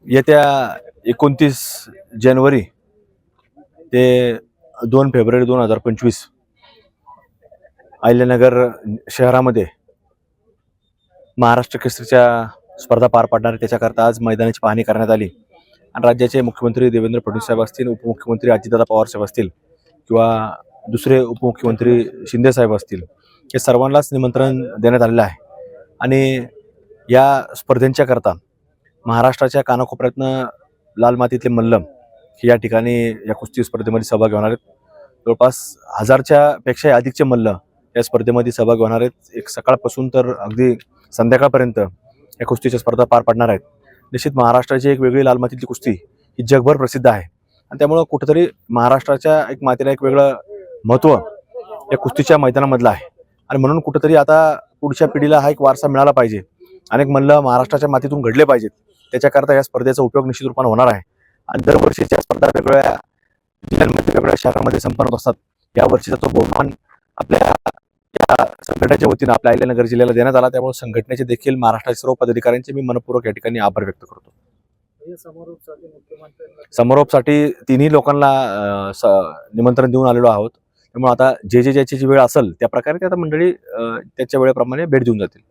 येत्या 29 जानेवारी ते 2 फेब्रुवारी 2025 अहिल्यानगर शहरामध्ये महाराष्ट्र केसरीच्या स्पर्धा पार पडणार आहे। त्याच्याकरता आज मैदानाची पाहणी करण्यात आली आणि राज्याचे मुख्यमंत्री देवेंद्र फडणवीस साहेब असतील, उपमुख्यमंत्री अजितदादा पवार साहेब असतील किंवा दुसरे उपमुख्यमंत्री शिंदे साहेब असतील, हे सर्वांनाच निमंत्रण देण्यात आलेलं आहे। आणि या स्पर्धेच्या करता महाराष्ट्राच्या कानाकोपऱ्यातनं लाल मातीतले मल्लम हे या ठिकाणी या कुस्ती स्पर्धेमध्ये सहभागी होणार आहेत। जवळपास 1000च्या पेक्षा अधिकचे मल्ल या स्पर्धेमध्ये सहभागी होणार आहेत। एक सकाळपासून तर अगदी संध्याकाळपर्यंत या कुस्तीच्या स्पर्धा पार पडणार आहेत। निश्चित महाराष्ट्राची एक वेगळी लाल मातीतली कुस्ती ही जगभर प्रसिद्ध आहे आणि त्यामुळं कुठेतरी महाराष्ट्राच्या एक मातीला एक वेगळं महत्त्व या कुस्तीच्या मैदानामधलं आहे आणि म्हणून कुठेतरी आता पुढच्या पिढीला हा एक वारसा मिळाला पाहिजे। अनेक मल्ल महाराष्ट्राच्या मातीतून घडले पाहिजेत, त्याच्याकरता या स्पर्धेचा उपयोग निश्चित रूपाने होणार आहे। आणि दरवर्षीच्या स्पर्धा वेगवेगळ्या जिल्ह्यांमध्ये वेगवेगळ्या शहरांमध्ये संपन्न होत असतात। या वर्षीचा तो बहुमान आपल्या या संघटनेच्या वतीनं आपल्या अहिल्यानगर जिल्ह्याला देण्यात आला, त्यामुळे संघटनेचे देखील महाराष्ट्राच्या सर्व पदाधिकाऱ्यांचे मी मनपूर्वक या ठिकाणी आभार व्यक्त करतो। समारोपसाठी तिन्ही लोकांना निमंत्रण देऊन आलेलो आहोत, त्यामुळे आता ज्याची वेळ असेल त्या प्रकारे त्या मंडळी त्याच्या वेळेप्रमाणे भेट देऊन जातील।